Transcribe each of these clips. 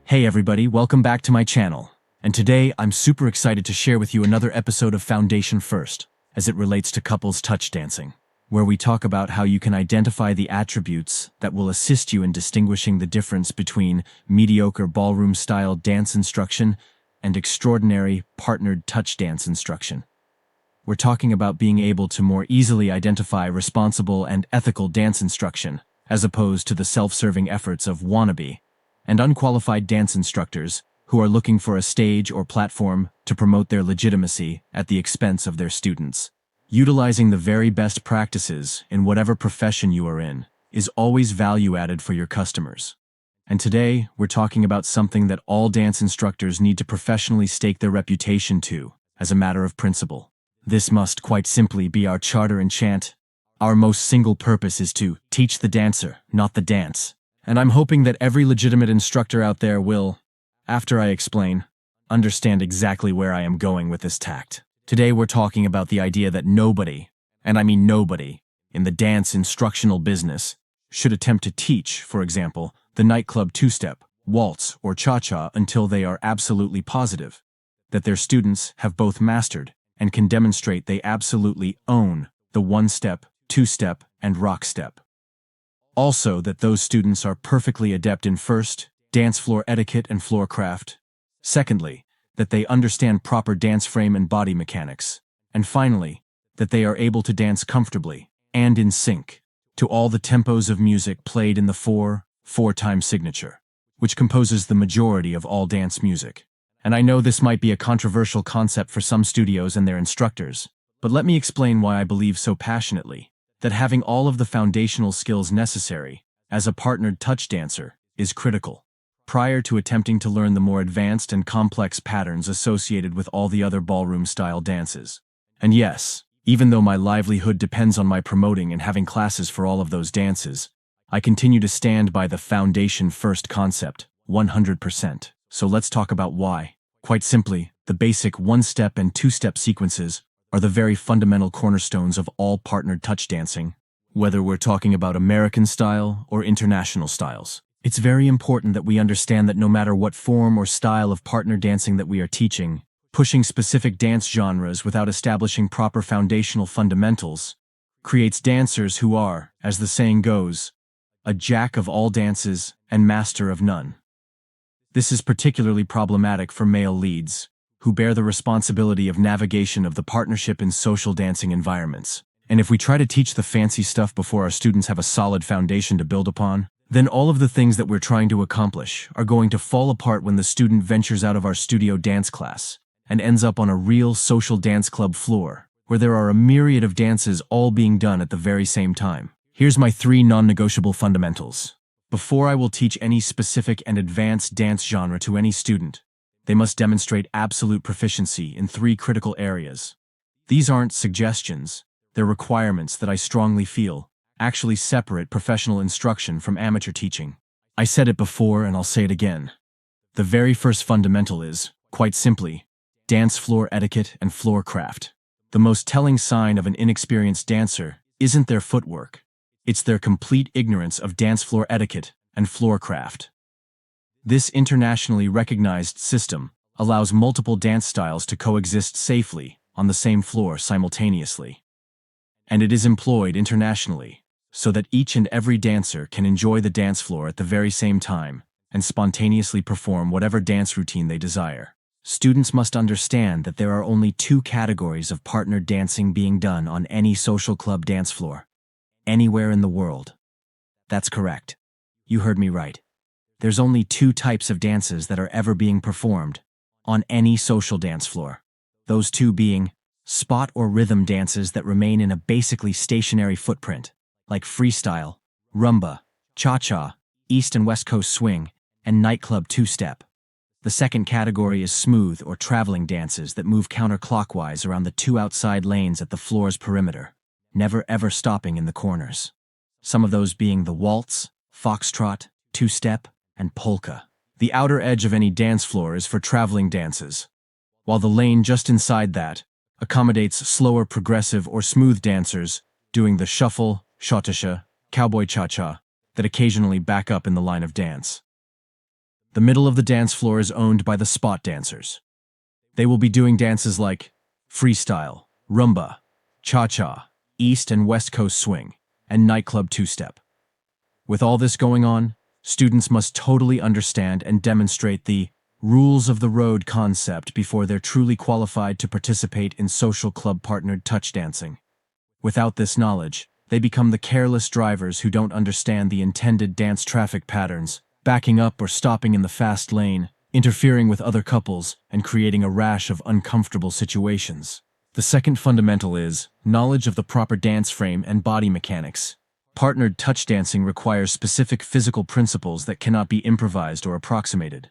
Hey everybody, welcome back to my channel. And today I'm super excited to share with you another episode of Foundation First, as it relates to couples touch dancing, where we talk about how you can identify the attributes that will assist you in distinguishing the difference between mediocre ballroom-style dance instruction and extraordinary partnered touch dance instruction. We're talking about being able to more easily identify responsible and ethical dance instruction, as opposed to the self-serving efforts of wannabe and unqualified dance instructors who are looking for a stage or platform to promote their legitimacy at the expense of their students. Utilizing the very best practices in whatever profession you are in is always value added for your customers. And today, we're talking about something that all dance instructors need to professionally stake their reputation to, as a matter of principle. This must quite simply be our charter and chant. Our most single purpose is to teach the dancer, not the dance. And I'm hoping that every legitimate instructor out there will, after I explain, understand exactly where I am going with this tact. Today we're talking about the idea that nobody, and I mean nobody, in the dance instructional business should attempt to teach, for example, the nightclub two-step, waltz, or cha-cha until they are absolutely positive that their students have both mastered and can demonstrate they absolutely own the one-step, two-step, and rock step. Also, that those students are perfectly adept in first, dance floor etiquette and floor craft. Secondly, that they understand proper dance frame and body mechanics. And finally, that they are able to dance comfortably and in sync to all the tempos of music played in the 4/4 signature, which composes the majority of all dance music. And I know this might be a controversial concept for some studios and their instructors, but let me explain why I believe so passionately that having all of the foundational skills necessary as a partnered touch dancer is critical, prior to attempting to learn the more advanced and complex patterns associated with all the other ballroom-style dances. And yes, even though my livelihood depends on my promoting and having classes for all of those dances, I continue to stand by the foundation-first concept, 100%. So let's talk about why. Quite simply, the basic one-step and two-step sequences are the very fundamental cornerstones of all partnered touch dancing, whether we're talking about American style or international styles. It's very important that we understand that no matter what form or style of partner dancing that we are teaching, pushing specific dance genres without establishing proper foundational fundamentals creates dancers who are, as the saying goes, a jack of all dances and master of none. This is particularly problematic for male leads, who bear the responsibility of navigation of the partnership in social dancing environments. And if we try to teach the fancy stuff before our students have a solid foundation to build upon, then all of the things that we're trying to accomplish are going to fall apart when the student ventures out of our studio dance class and ends up on a real social dance club floor, where there are a myriad of dances all being done at the very same time. Here's my 3 non-negotiable fundamentals. Before I will teach any specific and advanced dance genre to any student, they must demonstrate absolute proficiency in 3 critical areas. These aren't suggestions, they're requirements that I strongly feel actually separate professional instruction from amateur teaching. I said it before and I'll say it again. The very first fundamental is, quite simply, dance floor etiquette and floor craft. The most telling sign of an inexperienced dancer isn't their footwork, it's their complete ignorance of dance floor etiquette and floor craft. This internationally recognized system allows multiple dance styles to coexist safely on the same floor simultaneously. And it is employed internationally, so that each and every dancer can enjoy the dance floor at the very same time and spontaneously perform whatever dance routine they desire. Students must understand that there are only 2 categories of partnered dancing being done on any social club dance floor, anywhere in the world. That's correct. You heard me right. There's only 2 types of dances that are ever being performed on any social dance floor. Those 2 being spot or rhythm dances that remain in a basically stationary footprint, like freestyle, rumba, cha-cha, East and West Coast swing, and nightclub two-step. The second category is smooth or traveling dances that move counterclockwise around the 2 outside lanes at the floor's perimeter, never ever stopping in the corners. Some of those being the waltz, foxtrot, two-step, and polka. The outer edge of any dance floor is for traveling dances, while the lane just inside that accommodates slower progressive or smooth dancers doing the shuffle, shottisha, cowboy cha-cha that occasionally back up in the line of dance. The middle of the dance floor is owned by the spot dancers. They will be doing dances like freestyle, rumba, cha-cha, East and West Coast swing, and nightclub two-step. With all this going on, students must totally understand and demonstrate the rules of the road concept before they're truly qualified to participate in social club-partnered touch dancing. Without this knowledge, they become the careless drivers who don't understand the intended dance traffic patterns, backing up or stopping in the fast lane, interfering with other couples, and creating a rash of uncomfortable situations. The second fundamental is knowledge of the proper dance frame and body mechanics. Partnered touch dancing requires specific physical principles that cannot be improvised or approximated.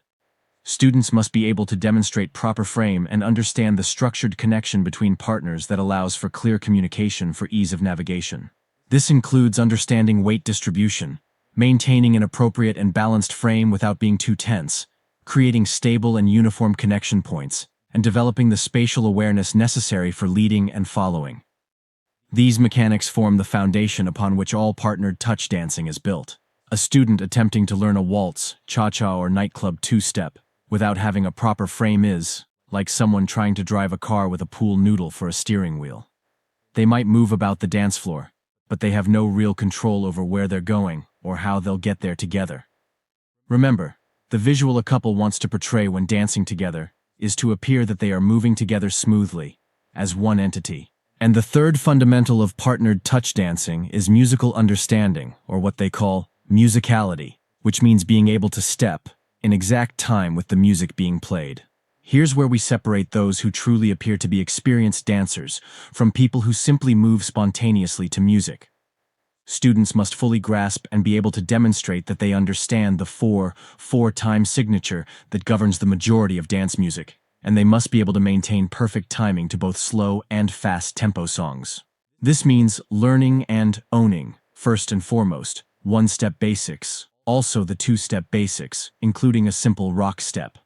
Students must be able to demonstrate proper frame and understand the structured connection between partners that allows for clear communication for ease of navigation. This includes understanding weight distribution, maintaining an appropriate and balanced frame without being too tense, creating stable and uniform connection points, and developing the spatial awareness necessary for leading and following. These mechanics form the foundation upon which all partnered touch dancing is built. A student attempting to learn a waltz, cha-cha, or nightclub two-step without having a proper frame is like someone trying to drive a car with a pool noodle for a steering wheel. They might move about the dance floor, but they have no real control over where they're going or how they'll get there together. Remember, the visual a couple wants to portray when dancing together is to appear that they are moving together smoothly, as one entity. And the third fundamental of partnered touch dancing is musical understanding, or what they call musicality, which means being able to step in exact time with the music being played. Here's where we separate those who truly appear to be experienced dancers from people who simply move spontaneously to music. Students must fully grasp and be able to demonstrate that they understand the 4/4 signature that governs the majority of dance music, and they must be able to maintain perfect timing to both slow and fast tempo songs. This means learning and owning, first and foremost, one-step basics, also the two-step basics, including a simple rock step.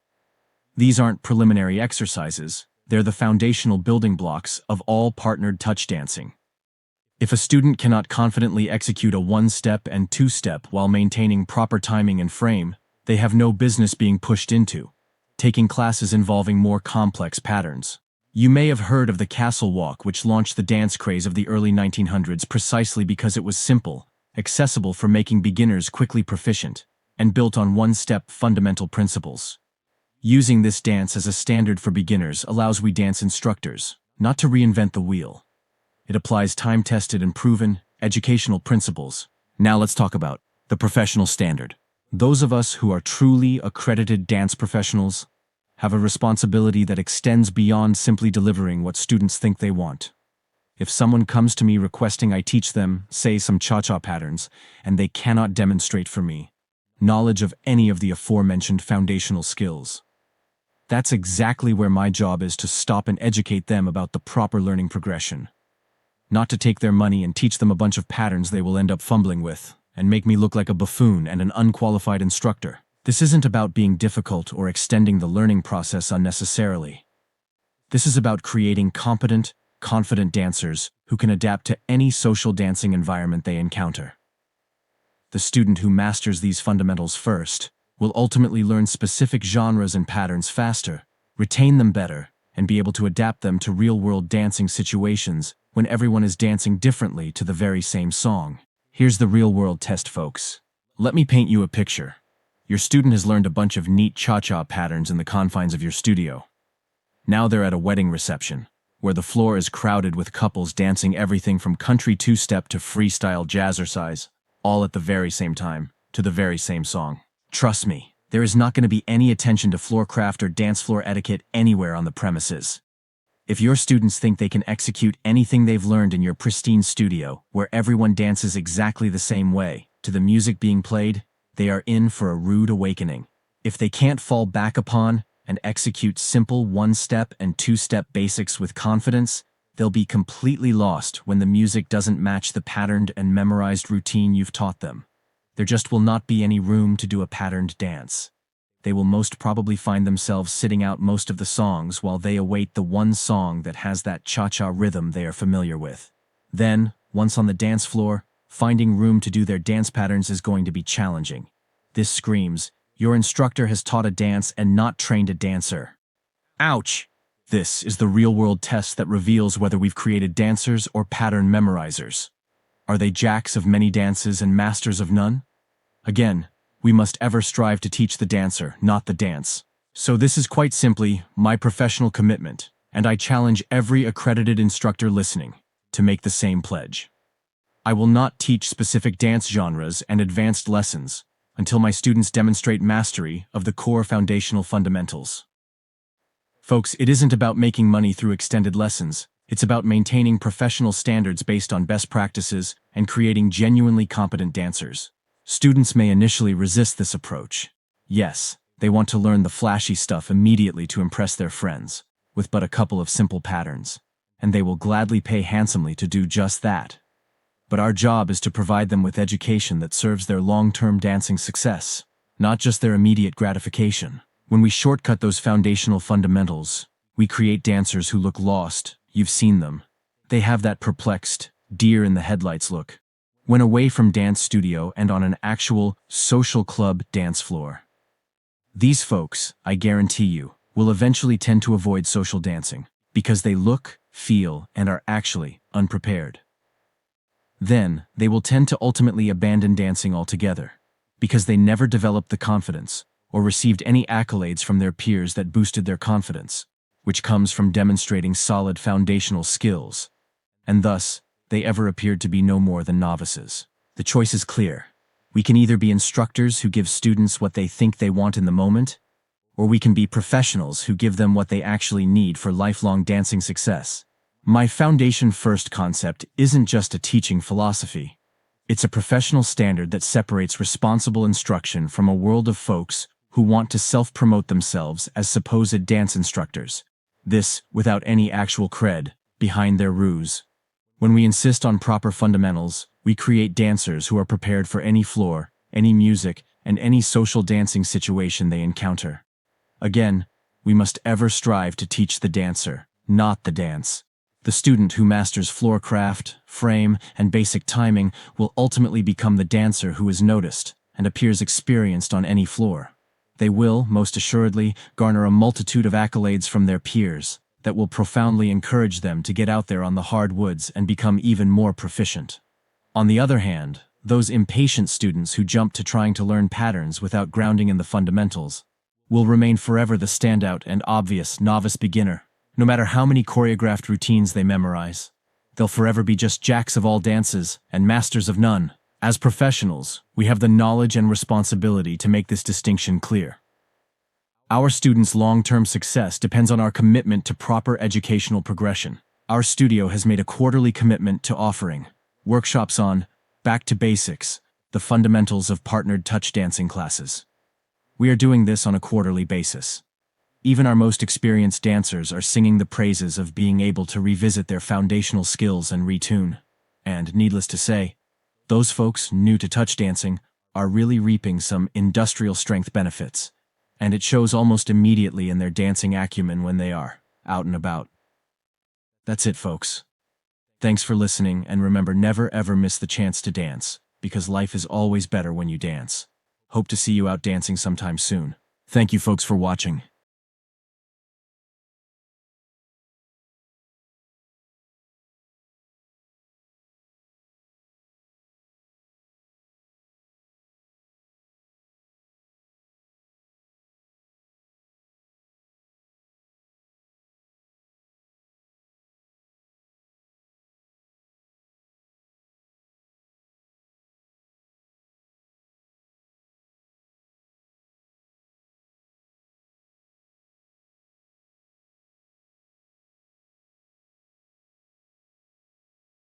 These aren't preliminary exercises, they're the foundational building blocks of all partnered touch dancing. If a student cannot confidently execute a one-step and two-step while maintaining proper timing and frame, they have no business being pushed into taking classes involving more complex patterns. You may have heard of the castle walk, which launched the dance craze of the early 1900s precisely because it was simple, accessible for making beginners quickly proficient, and built on one-step fundamental principles. Using this dance as a standard for beginners allows we dance instructors not to reinvent the wheel. It applies time-tested and proven educational principles. Now let's talk about the professional standard. Those of us who are truly accredited dance professionals have a responsibility that extends beyond simply delivering what students think they want. If someone comes to me requesting I teach them, say, some cha-cha patterns, and they cannot demonstrate for me knowledge of any of the aforementioned foundational skills, that's exactly where my job is, to stop and educate them about the proper learning progression. Not to take their money and teach them a bunch of patterns they will end up fumbling with, and make me look like a buffoon and an unqualified instructor. This isn't about being difficult or extending the learning process unnecessarily. This is about creating competent, confident dancers who can adapt to any social dancing environment they encounter. The student who masters these fundamentals first will ultimately learn specific genres and patterns faster, retain them better, and be able to adapt them to real-world dancing situations when everyone is dancing differently to the very same song. Here's the real-world test, folks. Let me paint you a picture. Your student has learned a bunch of neat cha-cha patterns in the confines of your studio. Now they're at a wedding reception, where the floor is crowded with couples dancing everything from country two-step to freestyle jazzercise, all at the very same time, to the very same song. Trust me, there is not going to be any attention to floor craft or dance floor etiquette anywhere on the premises. If your students think they can execute anything they've learned in your pristine studio, where everyone dances exactly the same way, to the music being played, they are in for a rude awakening. If they can't fall back upon and execute simple one-step and two-step basics with confidence, they'll be completely lost when the music doesn't match the patterned and memorized routine you've taught them. There just will not be any room to do a patterned dance. They will most probably find themselves sitting out most of the songs while they await the one song that has that cha-cha rhythm they are familiar with. Then, once on the dance floor, finding room to do their dance patterns is going to be challenging. This screams, Your instructor has taught a dance and not trained a dancer. Ouch! This is the real-world test that reveals whether we've created dancers or pattern memorizers. Are they jacks of many dances and masters of none? Again, we must ever strive to teach the dancer, not the dance. So this is quite simply my professional commitment, and I challenge every accredited instructor listening to make the same pledge. I will not teach specific dance genres and advanced lessons until my students demonstrate mastery of the core foundational fundamentals. Folks, it isn't about making money through extended lessons. It's about maintaining professional standards based on best practices and creating genuinely competent dancers. Students may initially resist this approach. Yes, they want to learn the flashy stuff immediately to impress their friends, with but a couple of simple patterns, and they will gladly pay handsomely to do just that. But our job is to provide them with education that serves their long-term dancing success, not just their immediate gratification. When we shortcut those foundational fundamentals, we create dancers who look lost. You've seen them. They have that perplexed, deer-in-the-headlights look when away from dance studio and on an actual social club dance floor. These folks, I guarantee you, will eventually tend to avoid social dancing because they look, feel, and are actually unprepared. Then, they will tend to ultimately abandon dancing altogether because they never developed the confidence or received any accolades from their peers that boosted their confidence, which comes from demonstrating solid foundational skills, and thus, they ever appeared to be no more than novices. The choice is clear. We can either be instructors who give students what they think they want in the moment, or we can be professionals who give them what they actually need for lifelong dancing success. My foundation first concept isn't just a teaching philosophy. It's a professional standard that separates responsible instruction from a world of folks who want to self-promote themselves as supposed dance instructors. This without any actual cred behind their ruse. When we insist on proper fundamentals, we create dancers who are prepared for any floor, any music, and any social dancing situation they encounter. Again, we must ever strive to teach the dancer, not the dance. The student who masters floor craft, frame, and basic timing will ultimately become the dancer who is noticed and appears experienced on any floor. They will, most assuredly, garner a multitude of accolades from their peers that will profoundly encourage them to get out there on the hardwoods and become even more proficient. On the other hand, those impatient students who jump to trying to learn patterns without grounding in the fundamentals will remain forever the standout and obvious novice beginner. No matter how many choreographed routines they memorize, they'll forever be just jacks of all dances and masters of none. As professionals, we have the knowledge and responsibility to make this distinction clear. Our students' long-term success depends on our commitment to proper educational progression. Our studio has made a quarterly commitment to offering workshops on Back to Basics, the fundamentals of partnered touch dancing classes. We are doing this on a quarterly basis. Even our most experienced dancers are singing the praises of being able to revisit their foundational skills and retune. And, needless to say, those folks new to touch dancing are really reaping some industrial strength benefits, and it shows almost immediately in their dancing acumen when they are out and about. That's it, folks. Thanks for listening, and remember, never ever miss the chance to dance, because life is always better when you dance. Hope to see you out dancing sometime soon. Thank you, folks, for watching.